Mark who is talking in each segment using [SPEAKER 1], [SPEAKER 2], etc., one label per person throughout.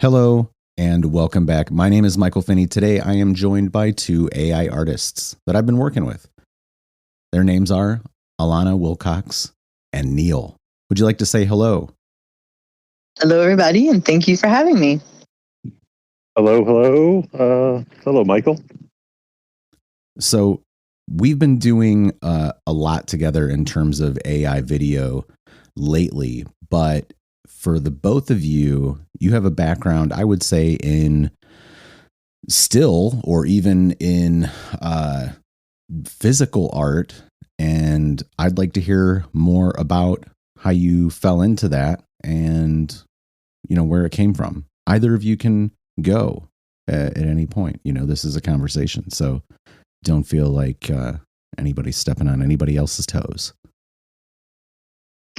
[SPEAKER 1] Hello and welcome back. My name is Michael Finney. Today I am joined by two AI artists that I've been working with. Their names are Alanna Wilcox and Neal. Would you like to say hello?
[SPEAKER 2] Hello, everybody, and thank you for having me.
[SPEAKER 3] Hello, Michael.
[SPEAKER 1] So we've been doing a lot together in terms of AI video lately, but for the both of you, you have a background, I would say, in still or even in physical art. And I'd like to hear more about how you fell into that and, where it came from. Either of you can go at any point. This is a conversation. So don't feel like anybody's stepping on anybody else's toes.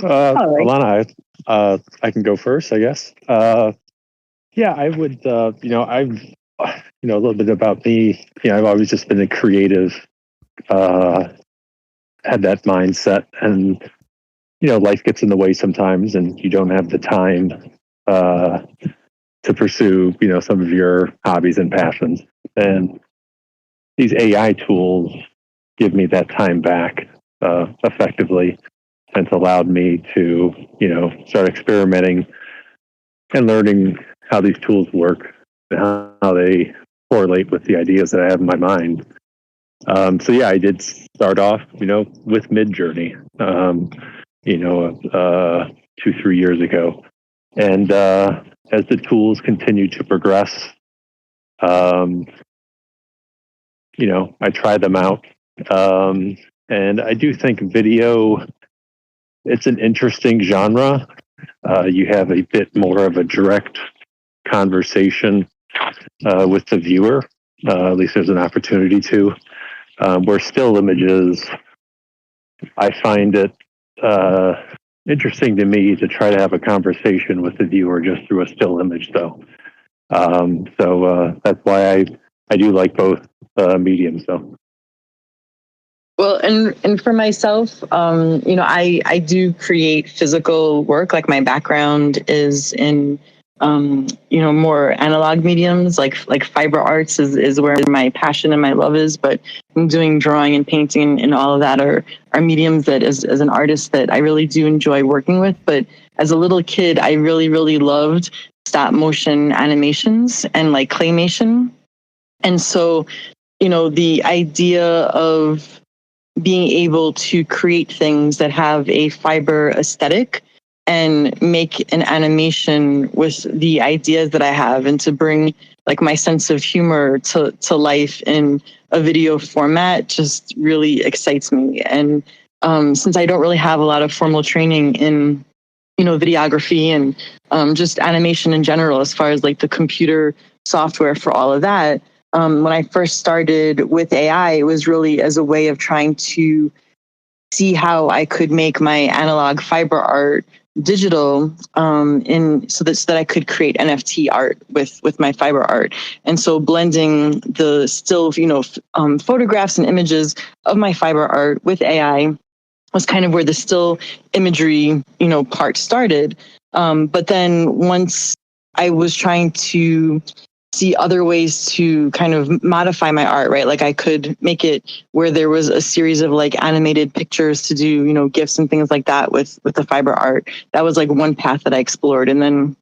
[SPEAKER 2] Right.
[SPEAKER 3] Alanna, I can go first, I guess. I would. A little bit about me. I've always just been a creative. Had that mindset, and life gets in the way sometimes, and you don't have the time to pursue some of your hobbies and passions. And these AI tools give me that time back effectively. And it's allowed me to, start experimenting and learning how these tools work and how they correlate with the ideas that I have in my mind. I did start off, with Midjourney, 2-3 years ago. And as the tools continue to progress, I try them out. And I do think video, it's an interesting genre. You have a bit more of a direct conversation with the viewer. At least there's an opportunity to. Where still images, I find it interesting to me to try to have a conversation with the viewer just through a still image, though. That's why I do like both mediums, though.
[SPEAKER 2] Well, and for myself, I do create physical work. Like my background is in, more analog mediums, like fiber arts is where my passion and my love is. But I'm doing drawing and painting and all of that are mediums that as an artist that I really do enjoy working with. But as a little kid, I really, really loved stop motion animations and like claymation. And so, the idea of being able to create things that have a fiber aesthetic and make an animation with the ideas that I have and to bring like my sense of humor to life in a video format just really excites me. And since I don't really have a lot of formal training in, videography and just animation in general, as far as like the computer software for all of that, when I first started with AI, it was really as a way of trying to see how I could make my analog fiber art digital so that I could create NFT art with my fiber art. And so blending the still, photographs and images of my fiber art with AI was kind of where the still imagery, part started. But then once I was trying to see other ways to kind of modify my art, right? Like I could make it where there was a series of like animated pictures to do, GIFs and things like that with the fiber art. That was like one path that I explored. And then,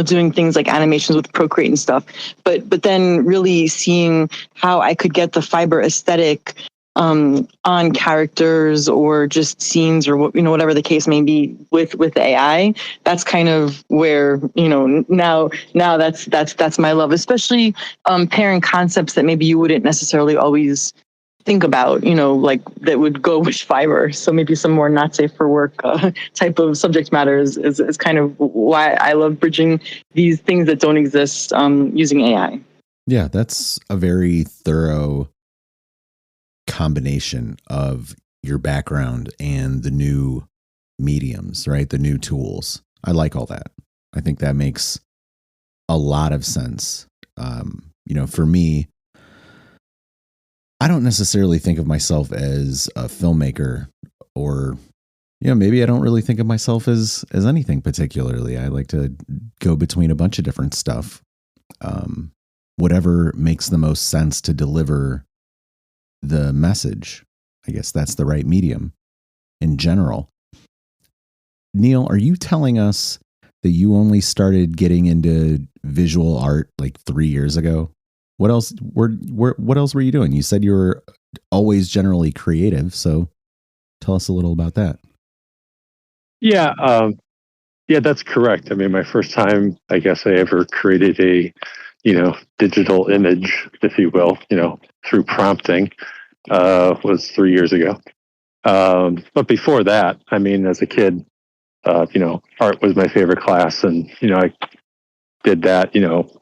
[SPEAKER 2] doing things like animations with Procreate and stuff. But then really seeing how I could get the fiber aesthetic on characters or just scenes or whatever the case may be with AI. That's kind of where now that's my love, especially pairing concepts that maybe you wouldn't necessarily always think about, like that would go with fiber. So maybe some more not safe for work type of subject matter is kind of why I love bridging these things that don't exist using AI.
[SPEAKER 1] Yeah, that's a very thorough combination of your background and the new mediums, right? The new tools. I like all that. I think that makes a lot of sense. For me, I don't necessarily think of myself as a filmmaker or, maybe I don't really think of myself as anything particularly. I like to go between a bunch of different stuff. Whatever makes the most sense to deliver the message. I guess that's the right medium in general. Neal, are you telling us that you only started getting into visual art like 3 years ago? What else were you doing? You said you were always generally creative, so tell us a little about that.
[SPEAKER 3] Yeah, that's correct. I mean, my first time, I guess, I ever created a, digital image, if you will, through prompting, was 3 years ago. But before that, I mean, as a kid, art was my favorite class, and I did that,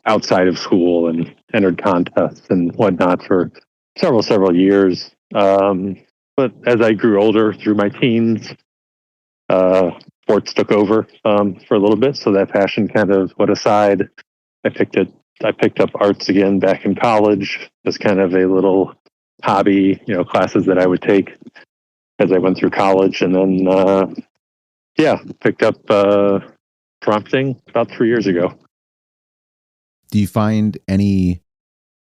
[SPEAKER 3] outside of school and entered contests and whatnot for several years. But as I grew older through my teens, sports took over for a little bit, so that passion kind of went aside. I picked up arts again back in college as kind of a little hobby, classes that I would take as I went through college, and then picked up prompting about 3 years ago.
[SPEAKER 1] Do you find any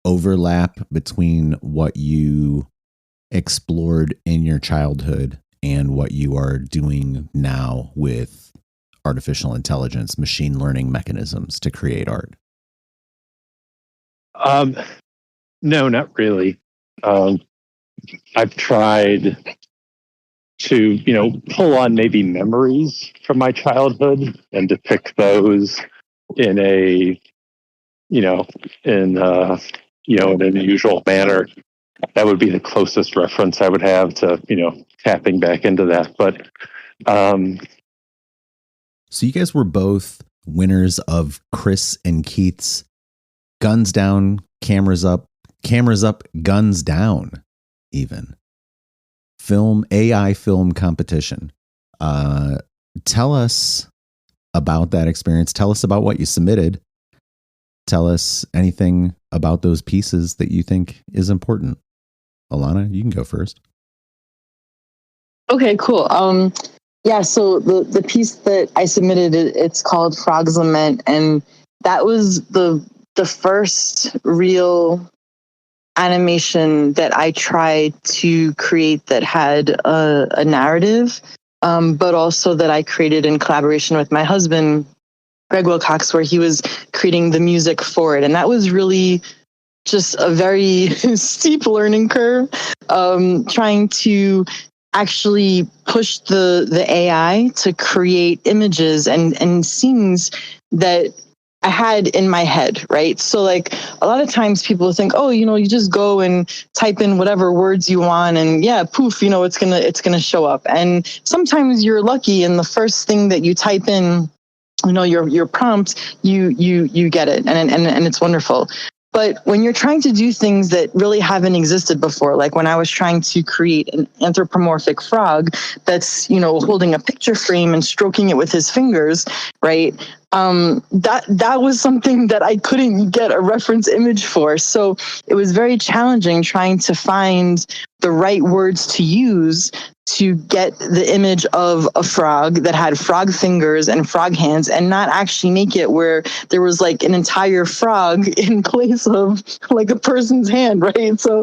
[SPEAKER 1] overlap between what you explored in your childhood and what you are doing now with artificial intelligence, machine learning mechanisms to create art?
[SPEAKER 3] No, not really. I've tried to, pull on maybe memories from my childhood and depict those in a, in an unusual manner. That would be the closest reference I would have to, tapping back into that. But
[SPEAKER 1] so you guys were both winners of Chris and Keith's Guns Down, Cameras Up, Guns Down, even AI film competition. Tell us about that experience. Tell us about what you submitted. Tell us anything about those pieces that you think is important. Alanna, you can go first.
[SPEAKER 2] Okay, cool. So the piece that I submitted, it's called Frog's Lament, and that was the first real animation that I tried to create that had a narrative, but also that I created in collaboration with my husband, Greg Wilcox, where he was creating the music for it. And that was really just a very steep learning curve, trying to actually push the AI to create images and scenes that I had in my head, right? So like a lot of times people think, oh, you just go and type in whatever words you want and poof, it's gonna show up. And sometimes you're lucky and the first thing that you type in, your prompt, you get it and it's wonderful. But when you're trying to do things that really haven't existed before, like when I was trying to create an anthropomorphic frog that's, holding a picture frame and stroking it with his fingers, right? That was something that I couldn't get a reference image for. So it was very challenging trying to find the right words to use to get the image of a frog that had frog fingers and frog hands and not actually make it where there was like an entire frog in place of like a person's hand, right? So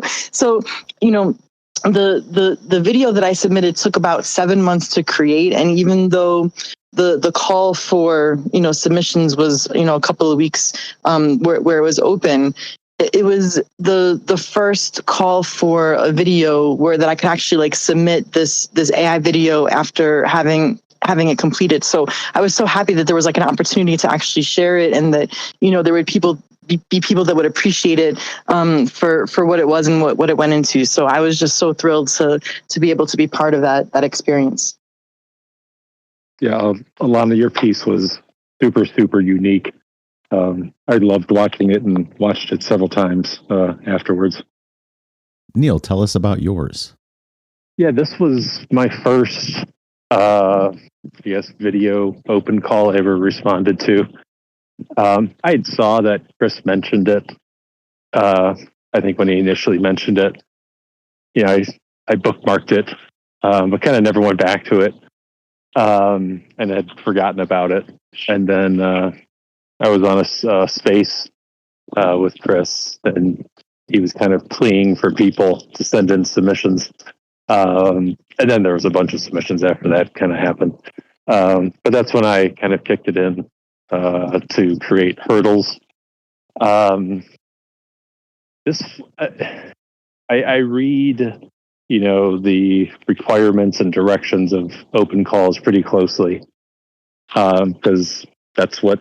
[SPEAKER 2] the video that I submitted took about 7 months to create, and even though the call for submissions was a couple of weeks where it was open, it was the first call for a video where that I could actually like submit this AI video after having it completed. So I was so happy that there was like an opportunity to actually share it, and that there would be people that would appreciate it for what it was and what it went into. So I was just so thrilled to be able to be part of that experience.
[SPEAKER 3] Yeah, Alanna, your piece was super unique. I loved watching it and watched it several times afterwards.
[SPEAKER 1] Neal, tell us about yours.
[SPEAKER 3] Yeah, this was my first, video open call I ever responded to. I saw that Chris mentioned it. I think when he initially mentioned it, I bookmarked it, but kind of never went back to it. and had forgotten about it. And then I was on a space with Chris, and he was kind of pleading for people to send in submissions. And then there was a bunch of submissions after that kind of happened. But that's when I kind of kicked it in to create hurdles. I read, the requirements and directions of open calls pretty closely, because that's what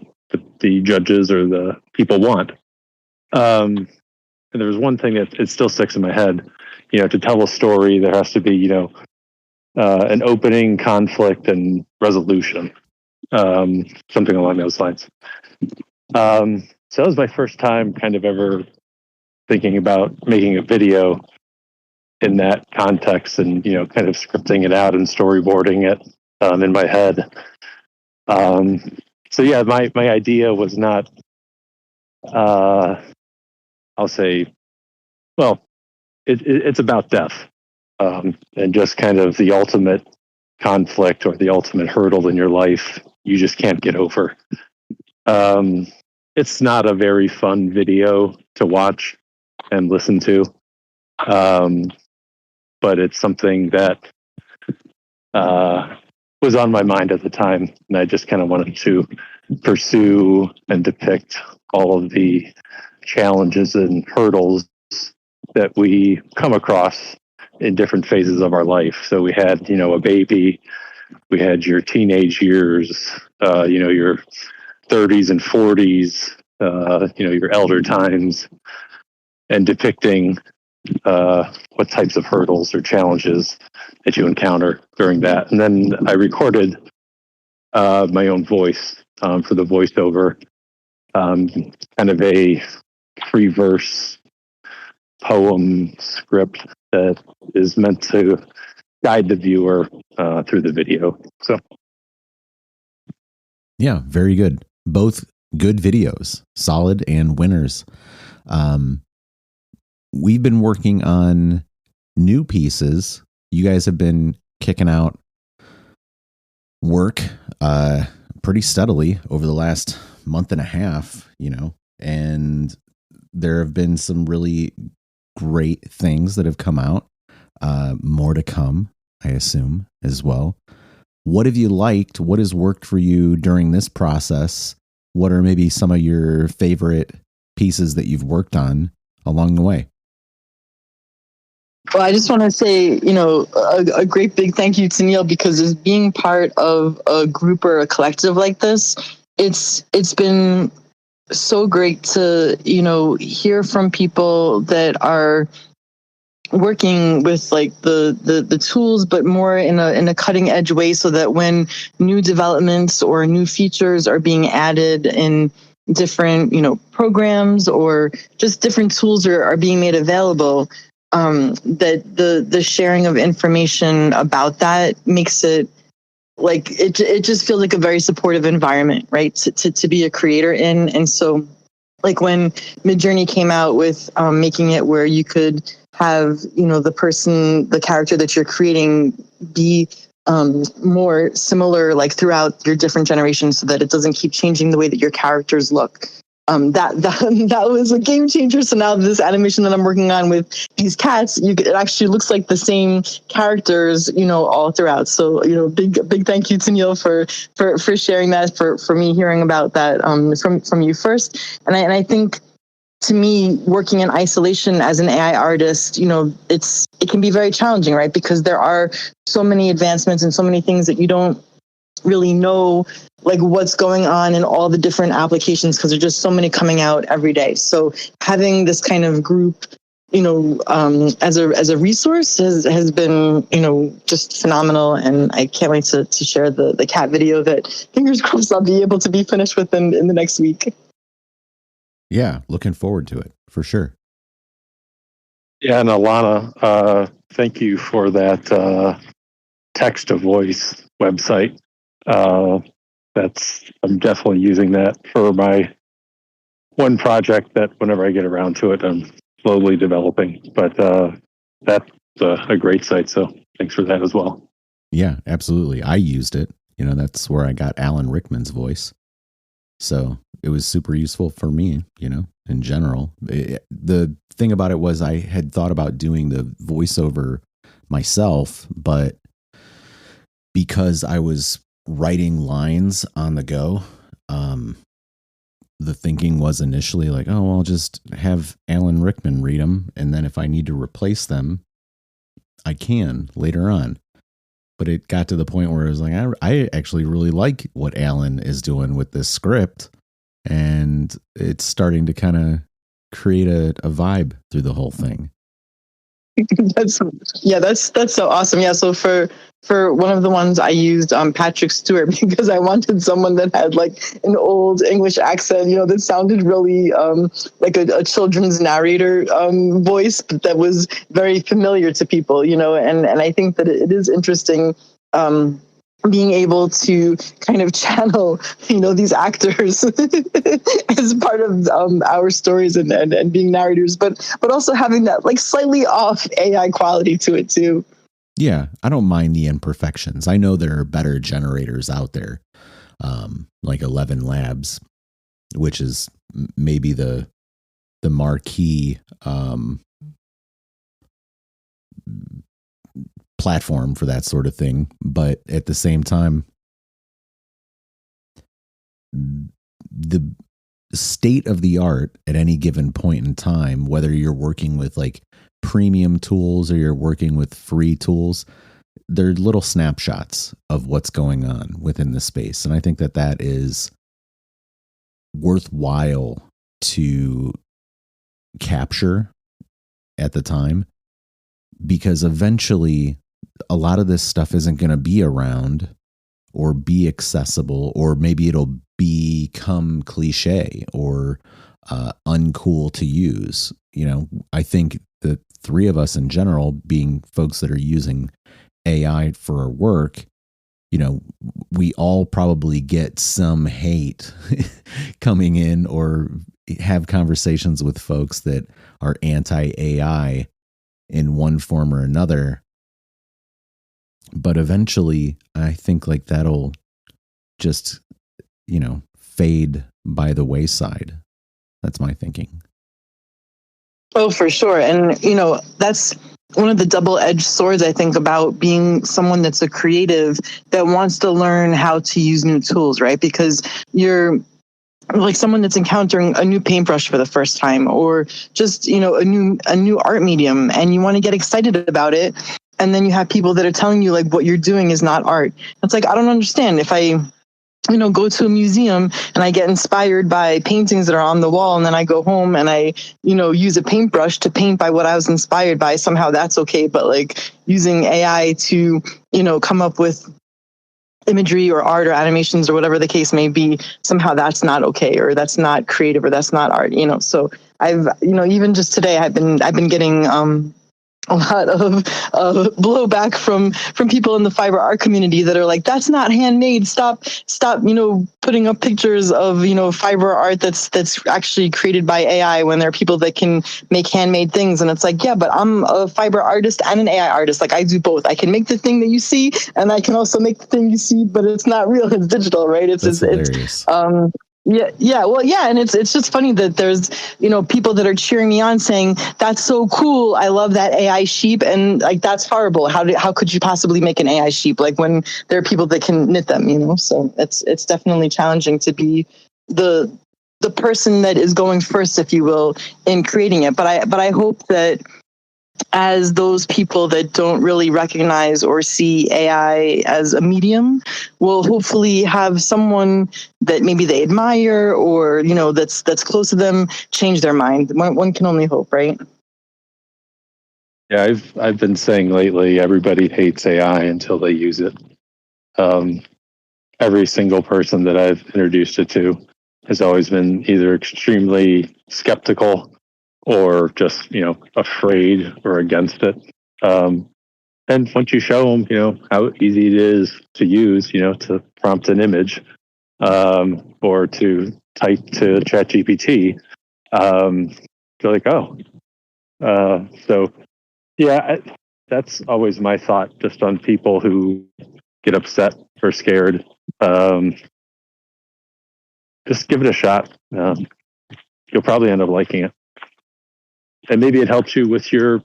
[SPEAKER 3] the judges or the people want. And there was one thing that it still sticks in my head. To tell a story, there has to be, an opening, conflict, and resolution, something along those lines. So that was my first time kind of ever thinking about making a video in that context, and kind of scripting it out and storyboarding it in my head. So yeah, my idea was not, I'll say, well, it's about death, and just kind of the ultimate conflict or the ultimate hurdle in your life you just can't get over. It's not a very fun video to watch and listen to, but it's something that was on my mind at the time, and I just kind of wanted to pursue and depict all of the challenges and hurdles that we come across in different phases of our life. So we had, a baby, we had your teenage years, your 30s and 40s, your elder times, and depicting what types of hurdles or challenges that you encounter during that. And then I recorded my own voice for the voiceover, kind of a 3-verse poem script that is meant to guide the viewer through the video. So,
[SPEAKER 1] yeah, very good. Both good videos, solid and winners. We've been working on new pieces. You guys have been kicking out work pretty steadily over the last month and a half, and there have been some really great things that have come out. More to come, I assume, as well. What have you liked? What has worked for you during this process? What are maybe some of your favorite pieces that you've worked on along the way?
[SPEAKER 2] Well, I just want to say, a great big thank you to Neal, because as being part of a group or a collective like this, it's been so great to, hear from people that are working with like the tools, but more in a cutting edge way, so that when new developments or new features are being added in different, programs, or just different tools are being made available, that the sharing of information about that makes it like it just feels like a very supportive environment, right? To be a creator in. And so like when Midjourney came out with making it where you could have, the character that you're creating be more similar like throughout your different generations, so that it doesn't keep changing the way that your characters look. That was a game changer. So now this animation that I'm working on with these cats, it actually looks like the same characters, all throughout. So, big thank you to Neal for sharing that, for me hearing about that from you first. And I think, to me, working in isolation as an AI artist, it can be very challenging, right? Because there are so many advancements and so many things that you don't really know like what's going on in all the different applications, because there's just so many coming out every day. So having this kind of group, as a resource has been, just phenomenal. And I can't wait to share the cat video that, fingers crossed, I'll be able to be finished with in the next week.
[SPEAKER 1] Yeah, looking forward to it for sure.
[SPEAKER 3] Yeah, and Alanna, thank you for that text to voice website. I'm definitely using that for my one project that whenever I get around to it, I'm slowly developing. But that's a great site, so thanks for that as well.
[SPEAKER 1] Yeah, absolutely. I used it That's where I got Alan Rickman's voice. So it was super useful for me, in general. The thing about it was I had thought about doing the voiceover myself, but because I was writing lines on the go, the thinking was initially like, oh, well, I'll just have Alan Rickman read them. And then if I need to replace them, I can later on. But it got to the point where it was like, I actually really like what Alan is doing with this script. And it's starting to kind of create a vibe through the whole thing.
[SPEAKER 2] That's so awesome. Yeah. So for one of the ones I used Patrick Stewart because I wanted someone that had like an old English accent, that sounded really like a children's narrator voice, but that was very familiar to people, and I think that it is interesting being able to kind of channel, these actors as part of our stories and being narrators, but also having that like slightly off AI quality to it too.
[SPEAKER 1] Yeah, I don't mind the imperfections. I know there are better generators out there, like 11 Labs, which is maybe the marquee platform for that sort of thing. But at the same time, the state of the art at any given point in time, whether you're working with like premium tools or you're working with free tools, they're little snapshots of what's going on within the space. And I think that is worthwhile to capture at the time, because eventually a lot of this stuff isn't going to be around or be accessible, or maybe it'll become cliche or uncool to use. I think the three of us in general, being folks that are using AI for our work, we all probably get some hate coming in or have conversations with folks that are anti-AI in one form or another. But eventually, I think like that'll just, fade by the wayside. That's my thinking.
[SPEAKER 2] Oh, for sure. And, that's one of the double-edged swords, I think, about being someone that's a creative that wants to learn how to use new tools, right? Because you're like someone that's encountering a new paintbrush for the first time, or just, a new art medium, and you want to get excited about it. And then you have people that are telling you like what you're doing is not art. It's like, I don't understand. If I, go to a museum and I get inspired by paintings that are on the wall, and then I go home and I, use a paintbrush to paint by what I was inspired by, somehow that's okay. But like using AI to, come up with imagery or art or animations or whatever the case may be, somehow that's not okay, or that's not creative, or that's not art, So I've, even just today, I've been getting, a lot of blowback from people in the fiber art community that are like, that's not handmade. Stop, putting up pictures of, fiber art that's actually created by AI, when there are people that can make handmade things. And it's like, yeah, but I'm a fiber artist and an AI artist. Like I do both. I can make the thing that you see, and I can also make the thing you see, but it's not real. It's digital, right? It's
[SPEAKER 1] hilarious.
[SPEAKER 2] Yeah. Well, yeah. And it's just funny that there's, people that are cheering me on saying, that's so cool. I love that AI sheep. And like, that's horrible. How could you possibly make an AI sheep? Like when there are people that can knit them, so it's definitely challenging to be the person that is going first, if you will, in creating it. But I hope that as those people that don't really recognize or see AI as a medium will hopefully have someone that maybe they admire, or, that's close to them, change their mind. One can only hope, right?
[SPEAKER 3] Yeah, I've been saying lately, everybody hates AI until they use it. Every single person that I've introduced it to has always been either extremely skeptical or just, afraid or against it. And once you show them, how easy it is to use, to prompt an image, or to type to ChatGPT, they're like, oh. So, yeah, that's always my thought, just on people who get upset or scared, just give it a shot. You'll probably end up liking it. And maybe it helps you with your,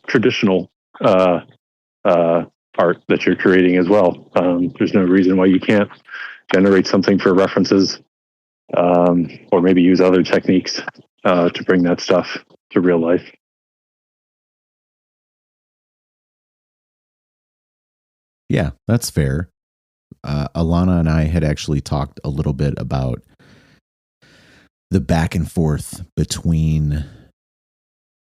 [SPEAKER 3] traditional art that you're creating as well. There's no reason why you can't generate something for references, or maybe use other techniques to bring that stuff to real life.
[SPEAKER 1] Yeah, that's fair. Alanna and I had actually talked a little bit about the back and forth between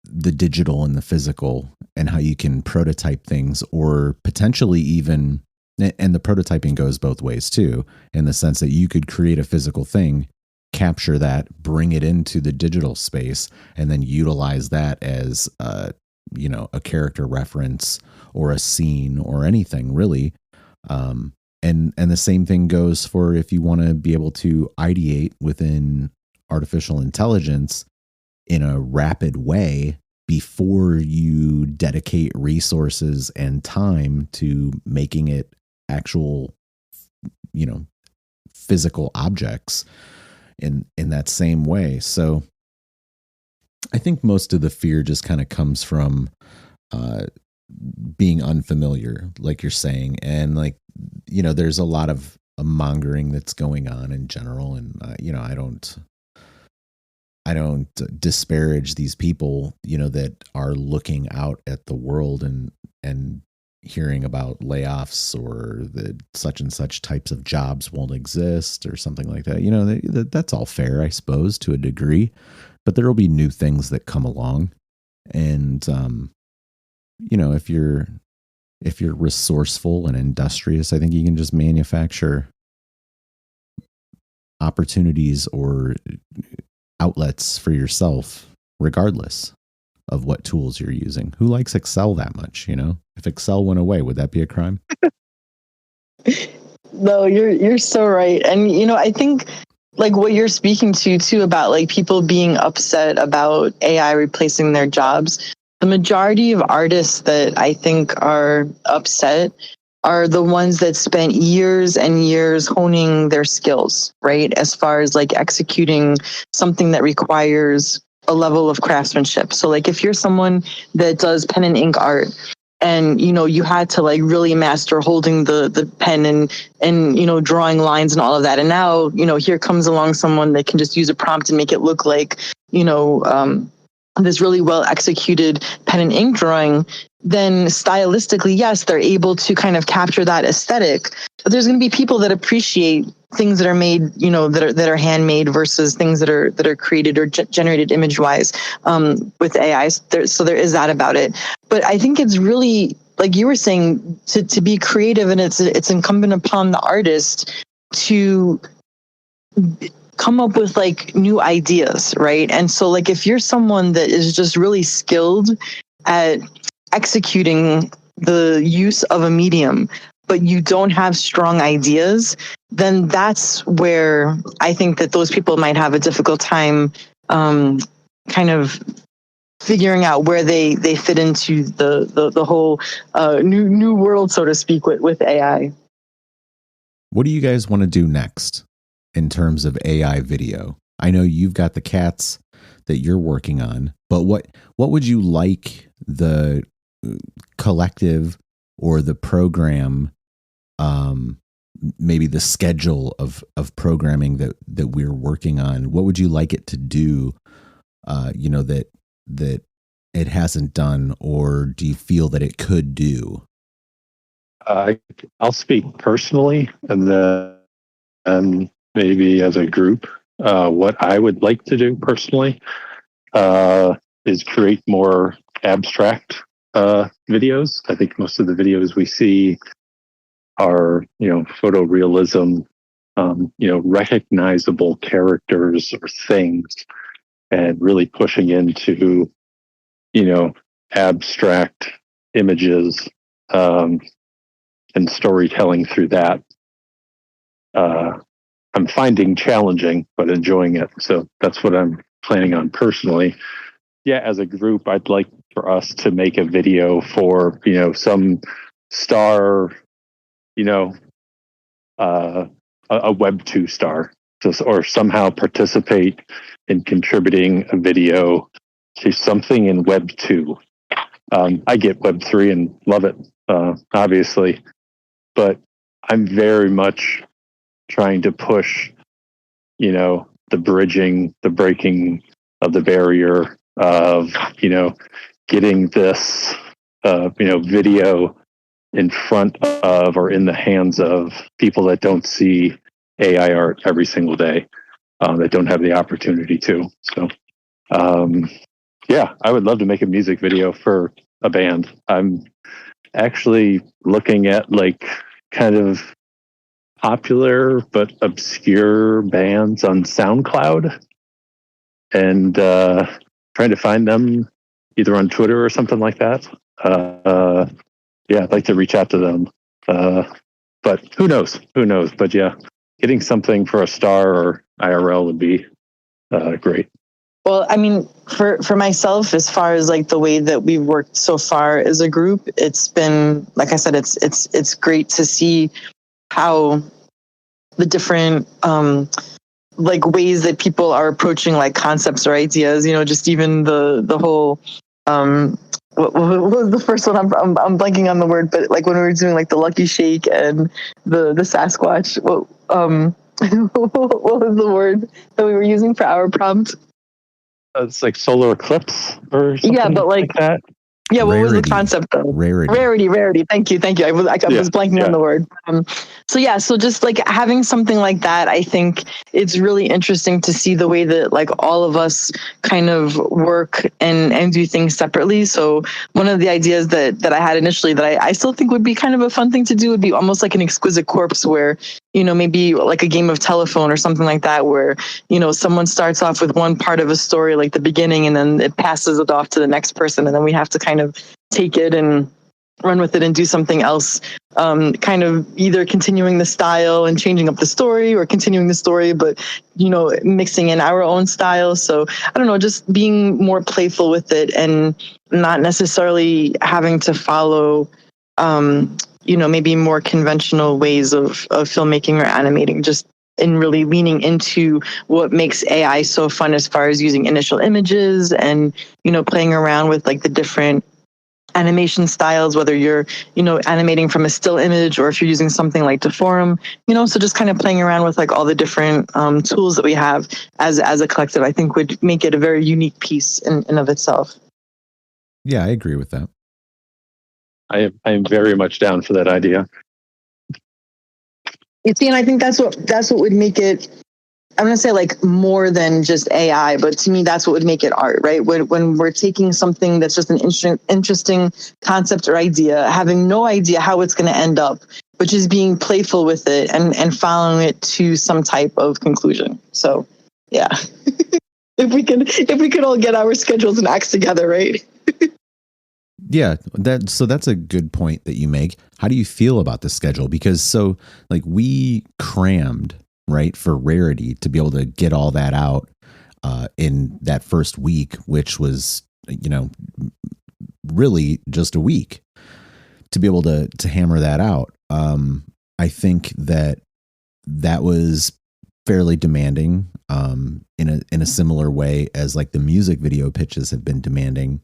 [SPEAKER 1] the digital and the physical, and how you can prototype things, or potentially even, and the prototyping goes both ways too, in the sense that you could create a physical thing, capture that, bring it into the digital space, and then utilize that as a character reference or a scene or anything really. And the same thing goes for if you want to be able to ideate within artificial intelligence in a rapid way before you dedicate resources and time to making it actual, physical objects in that same way. So I think most of the fear just kind of comes from being unfamiliar, like you're saying. And there's a lot of mongering that's going on in general. And, I don't disparage these people, that are looking out at the world and hearing about layoffs or the such and such types of jobs won't exist or something like that. That's all fair, I suppose, to a degree, but there will be new things that come along. And, if you're resourceful and industrious, I think you can just manufacture opportunities or outlets for yourself, regardless of what tools you're using. Who likes Excel that much? If Excel went away, would that be a crime?
[SPEAKER 2] No, you're so right. And, I think like what you're speaking to too about like people being upset about AI replacing their jobs. The majority of artists that I think are upset are the ones that spent years and years honing their skills, right? As far as like executing something that requires a level of craftsmanship. So like if you're someone that does pen and ink art, and you had to like really master holding the pen and drawing lines and all of that, and now here comes along someone that can just use a prompt and make it look like this really well executed pen and ink drawing, then stylistically, yes, they're able to kind of capture that aesthetic. But there's going to be people that appreciate things that are made, that are handmade versus things that are created or generated image wise with AI. So there is that about it. But I think it's really, like you were saying, to be creative, and it's incumbent upon the artist to come up with like new ideas, right? And so like if you're someone that is just really skilled at executing the use of a medium, but you don't have strong ideas, then that's where I think that those people might have a difficult time kind of figuring out where they fit into the whole new world, so to speak, with AI.
[SPEAKER 1] What do you guys want to do next in terms of AI video? I know you've got the cats that you're working on, but what would you like the collective or the program, maybe the schedule of programming that we're working on, what would you like it to do, that it hasn't done, or do you feel that it could do?
[SPEAKER 3] I'll speak personally, and then maybe as a group. What I would like to do personally is create more abstract videos. I think most of the videos we see are, photorealism, recognizable characters or things, and really pushing into, abstract images and storytelling through that. I'm finding challenging, but enjoying it. So that's what I'm planning on personally. Yeah, as a group, I'd like for us to make a video for, some star, a Web 2 star, or somehow participate in contributing a video to something in Web 2. I get Web 3 and love it, obviously, but I'm very much trying to push, the bridging, the breaking of the barrier of, getting this, video in front of or in the hands of people that don't see AI art every single day, that don't have the opportunity to. So, yeah, I would love to make a music video for a band. I'm actually looking at kind of popular but obscure bands on SoundCloud and trying to find them either on Twitter or something like that. Yeah, I'd like to reach out to them. But who knows? Who knows? But yeah, getting something for a star or IRL would be great.
[SPEAKER 2] Well, I mean, for myself, as far as the way that we've worked so far as a group, it's been, like I said, it's great to see how the different ways that people are approaching concepts or ideas. Just even the whole what was the first one? I'm blanking on the word, but when we were doing the Lucky Shake and the Sasquatch. What was the word that we were using for our prompt?
[SPEAKER 3] It's solar eclipse or something.
[SPEAKER 2] Yeah, but
[SPEAKER 3] like that.
[SPEAKER 2] Yeah, what was the concept though? Rarity. Thank you. I was blanking on the word. So just having something like that, I think it's really interesting to see the way that all of us kind of work and do things separately. So one of the ideas that I had initially that I still think would be kind of a fun thing to do would be almost like an exquisite corpse where, maybe a game of telephone or something like that, where, someone starts off with one part of a story, the beginning, and then it passes it off to the next person. And then we have to kind of take it and run with it and do something else, kind of either continuing the style and changing up the story, or continuing the story, but, mixing in our own style. So I don't know, just being more playful with it and not necessarily having to follow, maybe more conventional ways of filmmaking or animating, just in really leaning into what makes AI so fun as far as using initial images and, playing around with the different animation styles, whether you're, animating from a still image or if you're using something like Deforum, so just kind of playing around with all the different tools that we have as a collective, I think would make it a very unique piece in of itself.
[SPEAKER 1] Yeah, I agree with that.
[SPEAKER 3] I am very much down for that idea.
[SPEAKER 2] You see, and I think that's what would make it, I'm going to say more than just AI, but to me, that's what would make it art, right? When we're taking something that's just an interesting concept or idea, having no idea how it's going to end up, but just being playful with it and following it to some type of conclusion. So, yeah, if we could all get our schedules and acts together, right?
[SPEAKER 1] Yeah, that's a good point that you make. How do you feel about the schedule? Because we crammed, right, for Rarity to be able to get all that out in that first week, which was, really just a week to be able to hammer that out. I think that was fairly demanding in a similar way as the music video pitches have been demanding.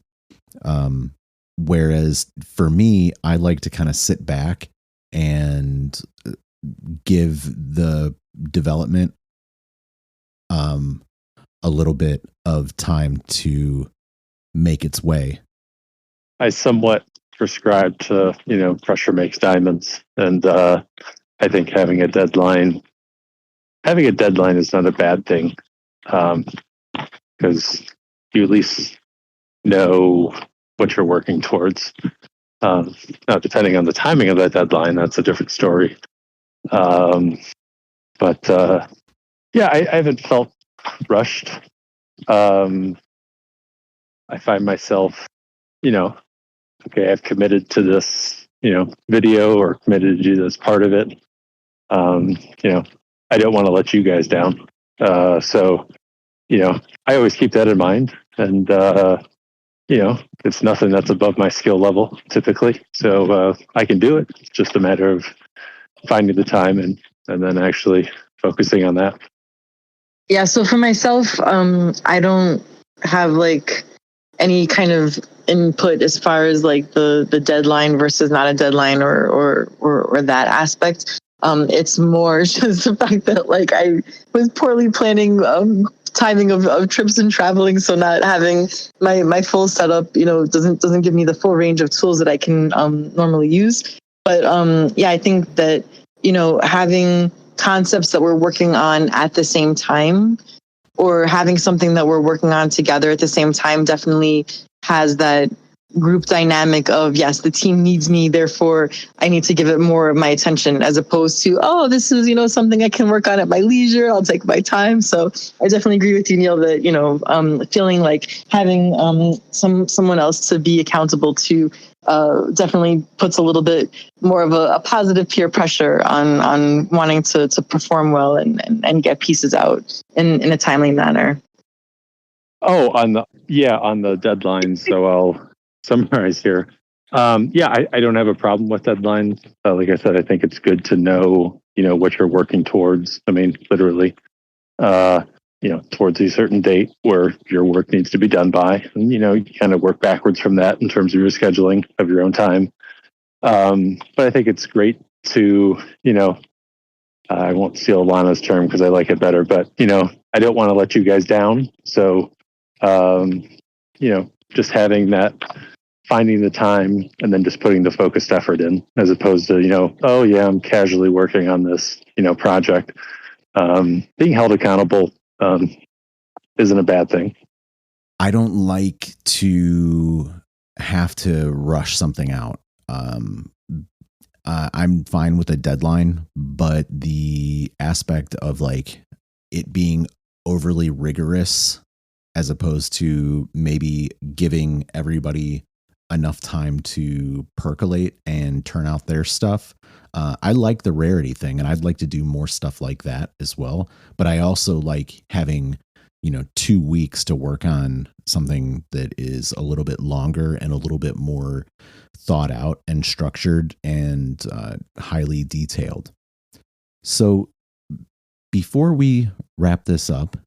[SPEAKER 1] Whereas for me, I like to kind of sit back and give the development a little bit of time to make its way.
[SPEAKER 3] I somewhat prescribe to, pressure makes diamonds. And I think having a deadline is not a bad thing, because you at least know what you're working towards. Now, depending on the timing of that deadline, that's a different story. But yeah, I haven't felt rushed. I find myself, okay, I've committed to this, video, or committed to do this part of it. I don't want to let you guys down. So, I always keep that in mind. And, it's nothing that's above my skill level typically. So I can do it. It's just a matter of finding the time and and then actually focusing on that.
[SPEAKER 2] Yeah, so for myself, I don't have like any kind of input as far as like the deadline versus not a deadline or that aspect. It's more just the fact that like I was poorly planning timing of trips and traveling, so not having my full setup, doesn't give me the full range of tools that I can normally use. But yeah, I think that having concepts that we're working on at the same time, or having something that we're working on together at the same time, definitely has that group dynamic of, yes, the team needs me, therefore I need to give it more of my attention, as opposed to, oh, this is something I can work on at my leisure, I'll take my time. So I definitely agree with you, Neal, that feeling like having someone else to be accountable to definitely puts a little bit more of a positive peer pressure on wanting to perform well and get pieces out in a timely manner.
[SPEAKER 3] Oh, on the deadlines. So I'll summarize here. I don't have a problem with deadlines. Like I said, I think it's good to know, what you're working towards. I mean, literally, towards a certain date where your work needs to be done by, and you kind of work backwards from that in terms of your scheduling of your own time. But I think it's great to, I won't steal Alanna's term because I like it better, but I don't want to let you guys down. So, just having that, finding the time and then just putting the focused effort in, as opposed to, oh yeah, I'm casually working on this, project. Being held accountable isn't a bad thing.
[SPEAKER 1] I don't like to have to rush something out. I'm fine with a deadline, but the aspect of like it being overly rigorous, as opposed to maybe giving everybody enough time to percolate and turn out their stuff. I like the rarity thing, and I'd like to do more stuff like that as well. But I also like having 2 weeks to work on something that is a little bit longer and a little bit more thought out and structured and highly detailed. So before we wrap this up,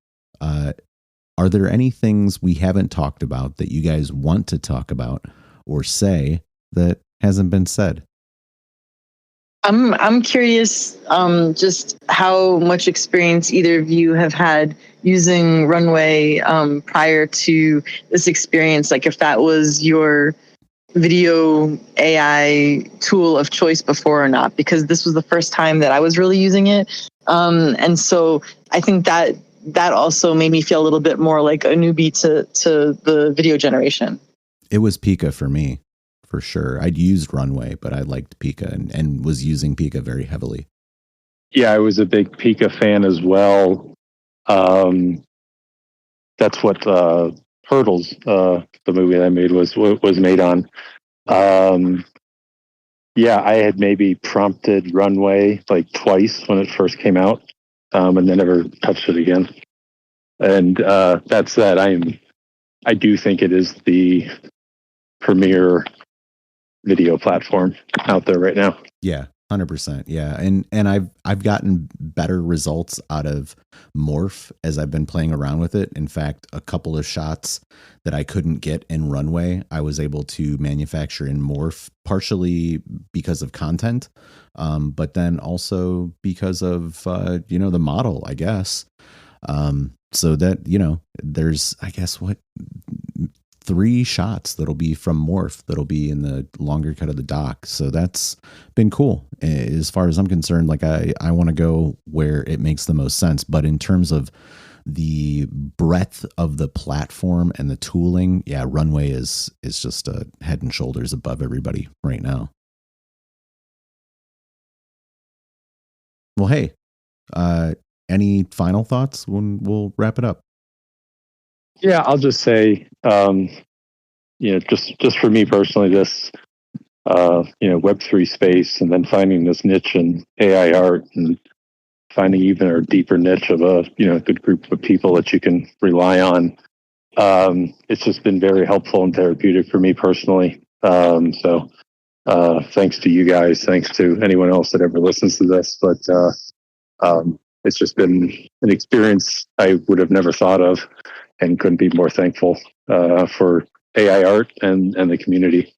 [SPEAKER 1] are there any things we haven't talked about that you guys want to talk about or say that hasn't been said?
[SPEAKER 2] I'm curious just how much experience either of you have had using Runway prior to this experience. Like if that was your video AI tool of choice before or not, because this was the first time that I was really using it. And so I think that also made me feel a little bit more like a newbie to the video generation.
[SPEAKER 1] It was Pika for me, for sure. I'd used Runway, but I liked Pika and was using Pika very heavily.
[SPEAKER 3] Yeah, I was a big Pika fan as well. That's what Hurdles, the movie I made, was made on. Yeah, I had maybe prompted Runway like twice when it first came out, and then never touched it again. And that said, I do think it is the premier video platform out there right now.
[SPEAKER 1] Yeah, 100%. Yeah, and I've gotten better results out of Morph as I've been playing around with it. In fact, a couple of shots that I couldn't get in Runway, I was able to manufacture in Morph, partially because of content, but then also because of the model, I guess. So that there's, I guess, 3 shots that'll be from Morph that'll be in the longer cut of the doc. So that's been cool. As far as I'm concerned, like I want to go where it makes the most sense. But in terms of the breadth of the platform and the tooling, yeah, Runway is just a head and shoulders above everybody right now. Well, hey, any final thoughts when we'll wrap it up?
[SPEAKER 3] Yeah, I'll just say, just for me personally, this, Web3 space, and then finding this niche in AI art, and finding even a deeper niche of a, good group of people that you can rely on. It's just been very helpful and therapeutic for me personally. So thanks to you guys, thanks to anyone else that ever listens to this. But It's just been an experience I would have never thought of, and couldn't be more thankful for AI art and the community.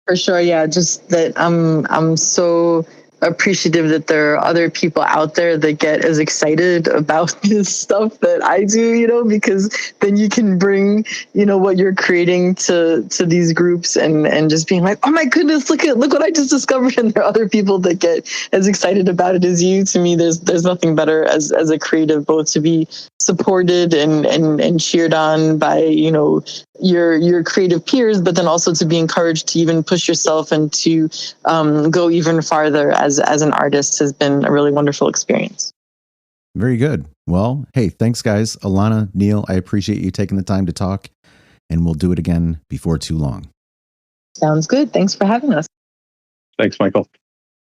[SPEAKER 2] For sure, yeah. Just that I'm so appreciative that there are other people out there that get as excited about this stuff that I do, because then you can bring, what you're creating to these groups and just being like, oh my goodness, look what I just discovered. And there are other people that get as excited about it as you. To me, there's nothing better as a creative, both to be supported and cheered on by, your creative peers, but then also to be encouraged to even push yourself and to go even farther as an artist has been a really wonderful experience.
[SPEAKER 1] Very good. Well, hey, thanks guys. Alanna, Neal, I appreciate you taking the time to talk, and we'll do it again before too long.
[SPEAKER 2] Sounds good. Thanks for having us.
[SPEAKER 3] Thanks, Michael.